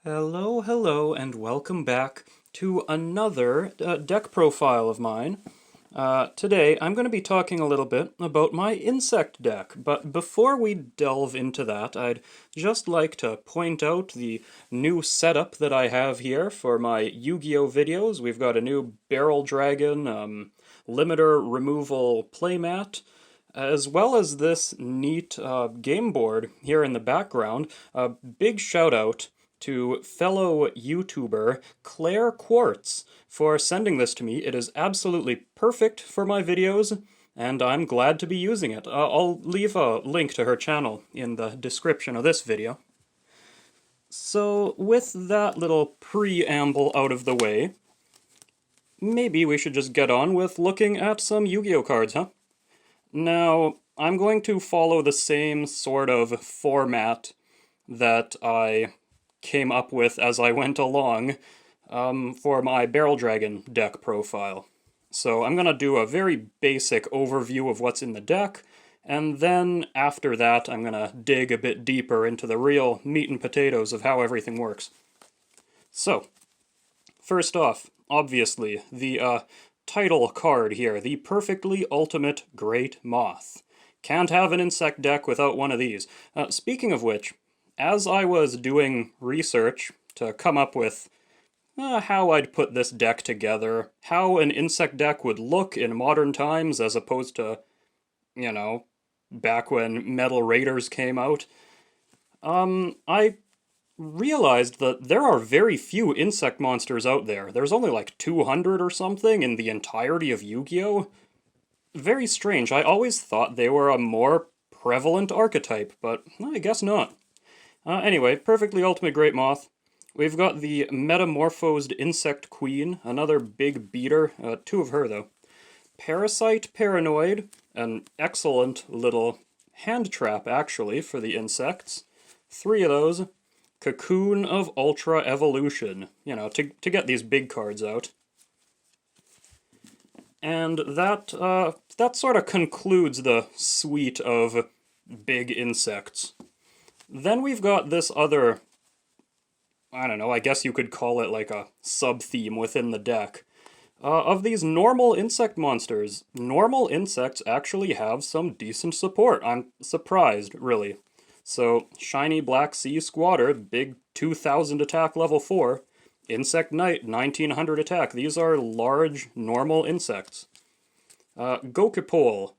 Hello, hello, and welcome back to another deck profile of mine. Today, I'm going to be talking a little bit about my insect deck, but before we delve into that, I'd just like to point out the new setup that I have here for my Yu-Gi-Oh videos. We've got a new Barrel Dragon limiter removal playmat, as well as this neat game board here in the background. A big shout out to fellow YouTuber Claire Quartz for sending this to me. It is absolutely perfect for my videos, and I'm glad to be using it. I'll leave a link to her channel in the description of this video. So, with that little preamble out of the way, maybe we should just get on with looking at some Yu-Gi-Oh cards, huh? Now, I'm going to follow the same sort of format that I came up with as I went along for my Barrel Dragon deck profile. So I'm going to do a very basic overview of what's in the deck, and then after that I'm going to dig a bit deeper into the real meat and potatoes of how everything works. So, first off, obviously, the title card here, the Perfectly Ultimate Great Moth. Can't have an insect deck without one of these. Speaking of which, as I was doing research to come up with how I'd put this deck together, how an insect deck would look in modern times as opposed to, you know, back when Metal Raiders came out, I realized that there are very few insect monsters out there. There's only like 200 or something in the entirety of Yu-Gi-Oh! Very strange. I always thought they were a more prevalent archetype, but I guess not. Anyway, Perfectly Ultimate Great Moth. We've got the Metamorphosed Insect Queen, another big beater, two of her though. Parasite Paranoid, an excellent little hand trap actually for the insects. Three of those. Cocoon of Ultra Evolution, you know, to get these big cards out. And that sort of concludes the suite of big insects. Then we've got this other, I don't know, I guess you could call it like a sub-theme within the deck. Of these normal insect monsters, normal insects actually have some decent support. I'm surprised, really. So, Shiny Black Sea Squatter, big 2000 attack level 4. Insect Knight, 1900 attack. These are large, normal insects. Gokipole,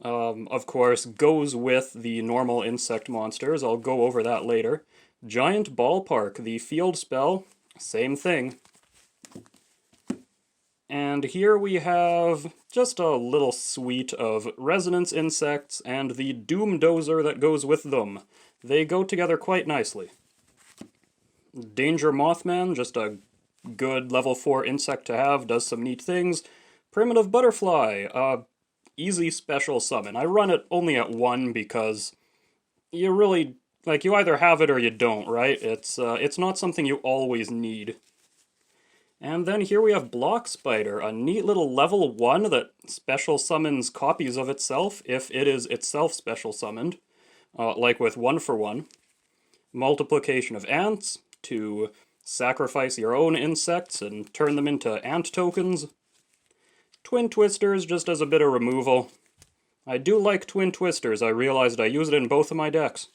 of course, goes with the normal insect monsters. I'll go over that later. Giant Ballpark, the field spell, same thing. And here we have just a little suite of resonance insects and the Doom Dozer that goes with them. They go together quite nicely. Danger Mothman, just a good level 4 insect to have, does some neat things. Primitive Butterfly, easy special summon. I run it only at 1 because you really, like, you either have it or you don't, right? It's not something you always need. And then here we have Block Spider, a neat little level 1 that special summons copies of itself if it is itself special summoned, like with 1-for-1. Multiplication of Ants to sacrifice your own insects and turn them into ant tokens. Twin Twisters just as a bit of removal. I do like Twin Twisters, I realized I use it in both of my decks.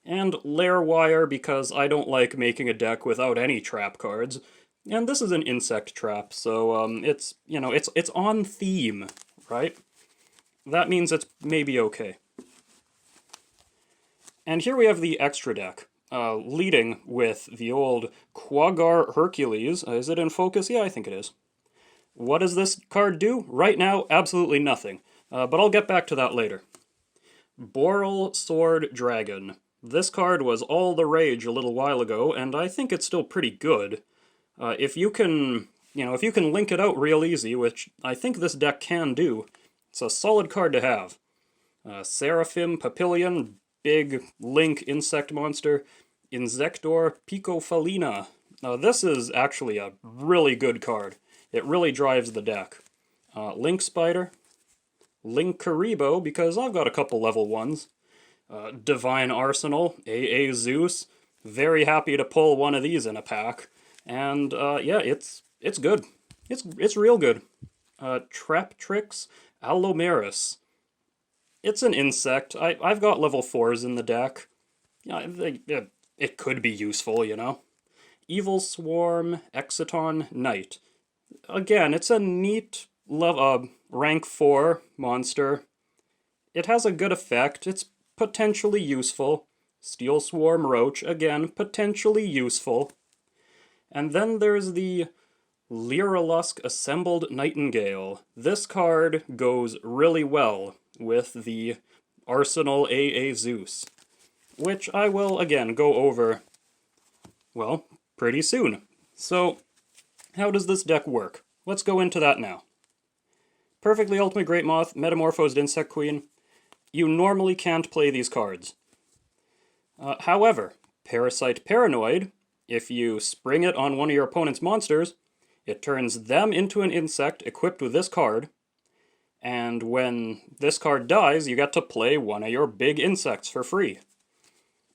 And Lair Wire because I don't like making a deck without any trap cards. And this is an insect trap, so it's, you know, it's on theme, right? That means it's maybe okay. And here we have the extra deck, leading with the old Quaggar Hercules. Is it in focus? Yeah, I think it is. What does this card do? Right now, absolutely nothing. But I'll get back to that later. Boral Sword Dragon. This card was all the rage a little while ago, and I think it's still pretty good. If you can link it out real easy, which I think this deck can do, it's a solid card to have. Seraphim Papillion, big link insect monster. Insector Picofalina. Now this is actually a really good card. It really drives the deck. Link Spider. Linkuriboh, because I've got a couple level 1s. Divine Arsenal, AA Zeus. Very happy to pull one of these in a pack. And yeah, it's good. It's real good. Traptrix Allomeris. It's an insect. I've got level 4s in the deck. Yeah, it could be useful, you know. Evil Swarm Exiton Knight. Again, it's a neat rank 4 monster. It has a good effect. It's potentially useful. Steel Swarm Roach, again, potentially useful. And then there's the Lyrilusk Assembled Nightingale. This card goes really well with the Arsenal AA Zeus, which I will, again, go over, well, pretty soon. So, how does this deck work? Let's go into that now. Perfectly Ultimate Great Moth, Metamorphosed Insect Queen. You normally can't play these cards. However, Parasite Paranoid, if you spring it on one of your opponent's monsters, it turns them into an insect equipped with this card, and when this card dies, you get to play one of your big insects for free.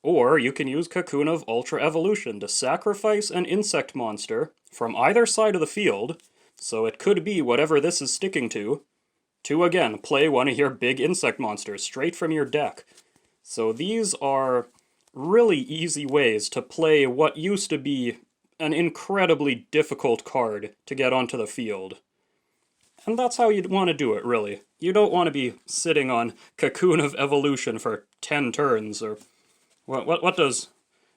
Or you can use Cocoon of Ultra Evolution to sacrifice an insect monster from either side of the field, so it could be whatever this is sticking to again, play one of your big insect monsters straight from your deck. So these are really easy ways to play what used to be an incredibly difficult card to get onto the field. And that's how you'd want to do it, really. You don't want to be sitting on Cocoon of Evolution for 10 turns, or what does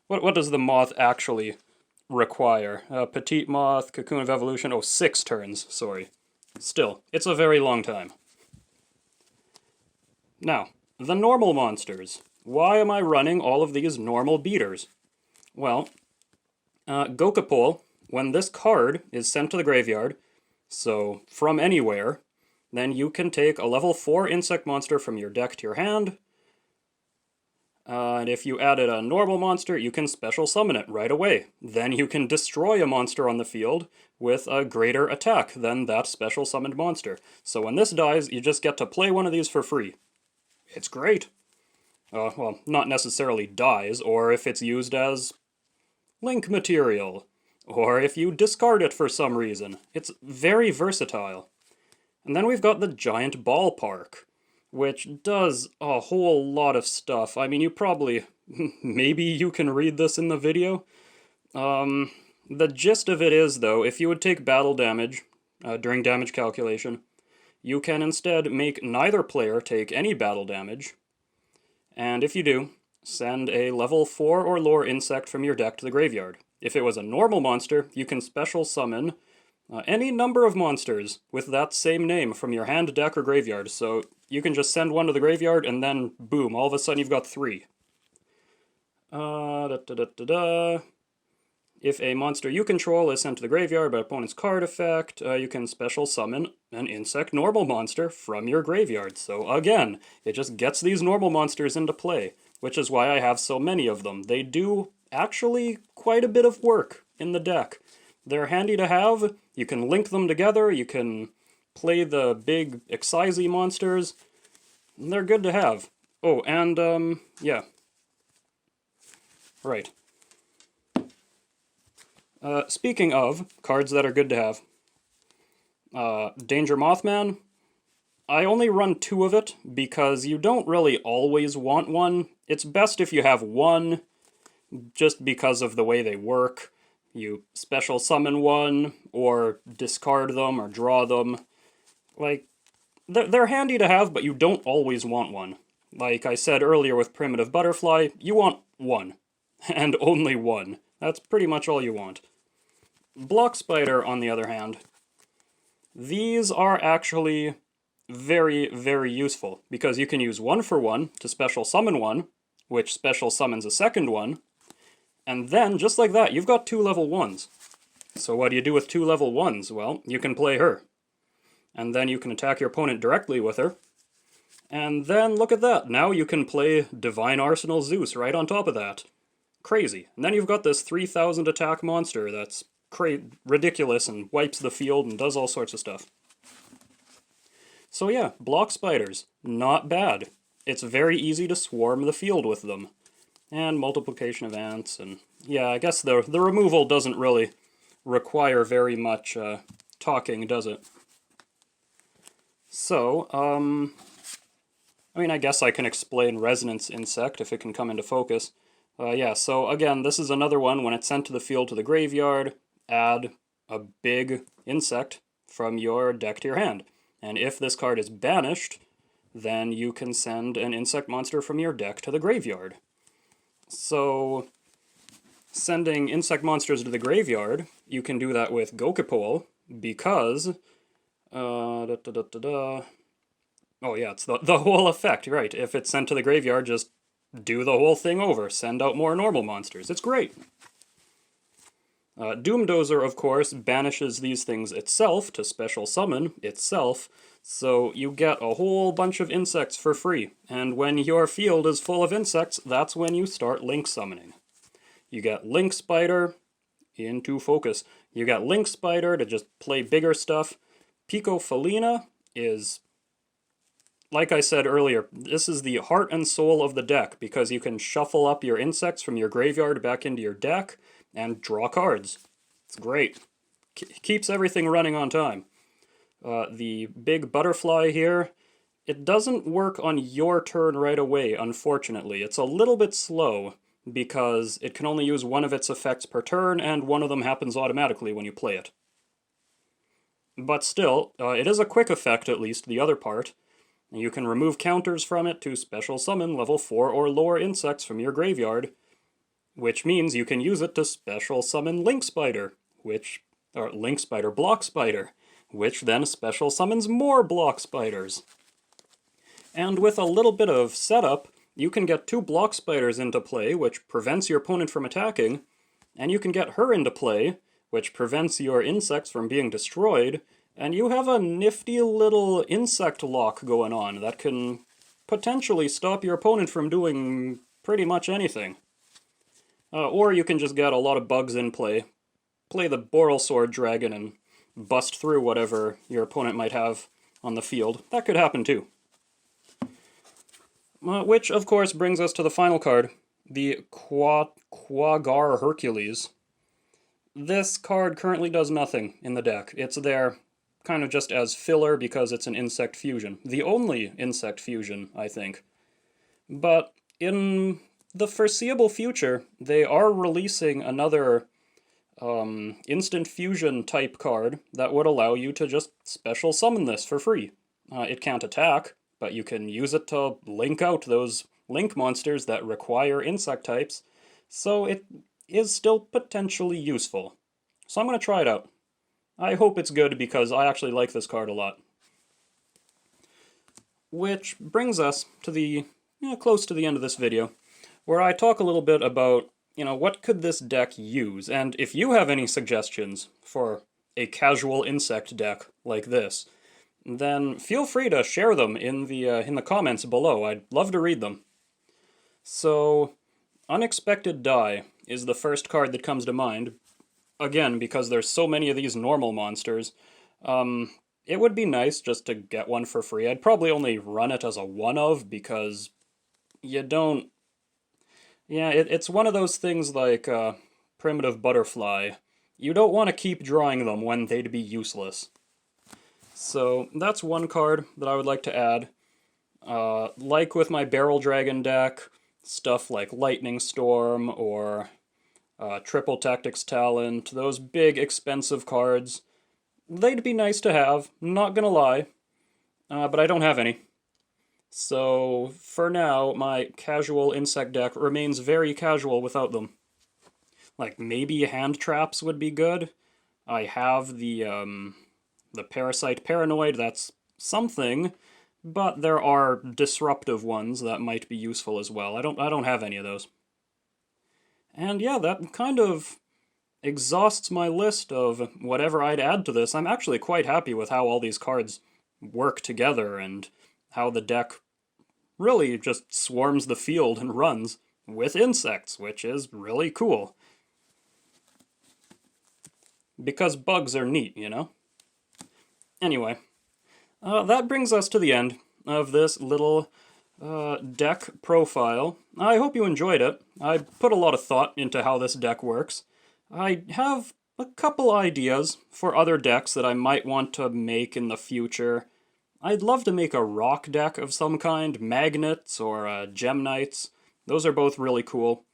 the moth actually require? Petite Moth, Cocoon of Evolution, 6 turns, sorry. Still, it's a very long time. Now, the normal monsters. Why am I running all of these normal beaters? Well, Gokapol, when this card is sent to the graveyard, so from anywhere, then you can take a level 4 insect monster from your deck to your hand, and if you added a normal monster, you can special summon it right away. Then you can destroy a monster on the field with a greater attack than that special summoned monster. So when this dies, you just get to play one of these for free. It's great. Well, not necessarily dies, or if it's used as link material, or if you discard it for some reason. It's very versatile. And then we've got the Giant Ballpark, which does a whole lot of stuff. I mean, you probably, maybe you can read this in the video. The gist of it is, though, if you would take battle damage during damage calculation, you can instead make neither player take any battle damage, and if you do, send a level 4 or lower insect from your deck to the graveyard. If it was a normal monster, you can special summon any number of monsters with that same name from your hand, deck, or graveyard, so you can just send one to the graveyard, and then, boom, all of a sudden you've got 3. If a monster you control is sent to the graveyard by opponent's card effect, you can special summon an insect normal monster from your graveyard. So again, it just gets these normal monsters into play, which is why I have so many of them. They do actually quite a bit of work in the deck. They're handy to have, you can link them together, you can play the big Excisey monsters, and they're good to have. Oh, and, yeah. Right. Speaking of cards that are good to have, Danger Mothman, I only run 2 of it because you don't really always want one. It's best if you have one, just because of the way they work. You special summon one, or discard them, or draw them. Like, they're handy to have, but you don't always want one. Like I said earlier with Primitive Butterfly, you want one. And only one. That's pretty much all you want. Block Spider, on the other hand, these are actually very, very useful, because you can use 1 for 1 to special summon one, which special summons a second one, and then, just like that, you've got 2 level 1s. So what do you do with 2 level 1s? Well, you can play her. And then you can attack your opponent directly with her. And then, look at that, now you can play Divine Arsenal Zeus right on top of that. Crazy. And then you've got this 3,000 attack monster that's ridiculous and wipes the field and does all sorts of stuff. So yeah, block spiders, not bad. It's very easy to swarm the field with them. And multiplication of ants, and yeah, I guess the removal doesn't really require very much talking, does it? So, I mean, I guess I can explain resonance insect if it can come into focus. Yeah, so again, this is another one. When it's sent to the field to the graveyard, add a big insect from your deck to your hand. And if this card is banished, then you can send an insect monster from your deck to the graveyard. So, sending insect monsters to the graveyard, you can do that with Gokipole, because... Oh yeah, it's the whole effect, right. If it's sent to the graveyard, just do the whole thing over. Send out more normal monsters. It's great. Doomdozer, of course, banishes these things itself to special summon itself, so you get a whole bunch of insects for free. And when your field is full of insects, that's when you start link summoning. You get Link Spider into focus. You got Link Spider to just play bigger stuff. Pico Felina is, like I said earlier, this is the heart and soul of the deck, because you can shuffle up your insects from your graveyard back into your deck and draw cards. It's great. Keeps everything running on time. The big butterfly here, it doesn't work on your turn right away, unfortunately. It's a little bit slow, because it can only use one of its effects per turn, and one of them happens automatically when you play it. But still, it is a quick effect, at least, the other part. You can remove counters from it to special summon level 4 or lower insects from your graveyard, which means you can use it to special summon Link Spider, or Link Spider Block Spider, which then special summons more Block Spiders. And with a little bit of setup, you can get 2 Block Spiders into play, which prevents your opponent from attacking, and you can get her into play, which prevents your insects from being destroyed, and you have a nifty little insect lock going on that can potentially stop your opponent from doing pretty much anything. Or you can just get a lot of bugs in play, play the Boral Sword Dragon, and bust through whatever your opponent might have on the field. That could happen too. Which, of course, brings us to the final card, the Quaggar Hercules. This card currently does nothing in the deck. It's there kind of just as filler because it's an insect fusion. The only insect fusion, I think. But in the foreseeable future, they are releasing another instant fusion type card that would allow you to just special summon this for free. It can't attack, but you can use it to link out those link monsters that require insect types, so it is still potentially useful. So I'm going to try it out. I hope it's good because I actually like this card a lot. Which brings us to the, close to the end of this video, where I talk a little bit about, what could this deck use? And if you have any suggestions for a casual insect deck like this, then feel free to share them in the comments below. I'd love to read them. So, Unexpected Die is the first card that comes to mind. Again, because there's so many of these normal monsters, it would be nice just to get one for free. I'd probably only run it as a one-of, because you don't... Yeah, it's one of those things like Primitive Butterfly. You don't want to keep drawing them when they'd be useless. So that's one card that I would like to add. Like with my Barrel Dragon deck, stuff like Lightning Storm or Triple Tactics Talent, those big expensive cards, they'd be nice to have, not gonna lie, but I don't have any. So for now, my casual insect deck remains very casual without them. Like, maybe Hand Traps would be good. I have the Parasite Paranoid, that's something, but there are disruptive ones that might be useful as well. I don't have any of those. And yeah, that kind of exhausts my list of whatever I'd add to this. I'm actually quite happy with how all these cards work together and how the deck really just swarms the field and runs with insects, which is really cool. Because bugs are neat, Anyway, That brings us to the end of this little deck profile. I hope you enjoyed it. I put a lot of thought into how this deck works. I have a couple ideas for other decks that I might want to make in the future. I'd love to make a rock deck of some kind, magnets or gem knights. Those are both really cool.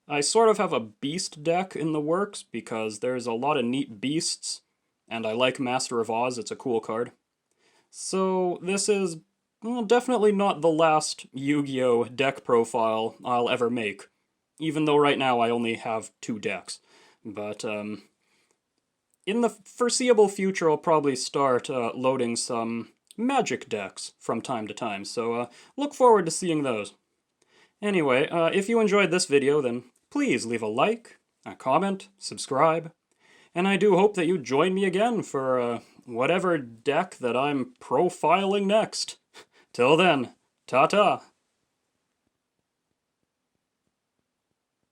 I sort of have a beast deck in the works because there's a lot of neat beasts, and I like Master of Oz, it's a cool card. So this is definitely not the last Yu-Gi-Oh! Deck profile I'll ever make, even though right now I only have 2 decks. But in the foreseeable future I'll probably start loading some Magic decks from time to time, so look forward to seeing those. Anyway, if you enjoyed this video, then please leave a like, a comment, subscribe, and I do hope that you join me again for whatever deck that I'm profiling next. Till then, ta-ta!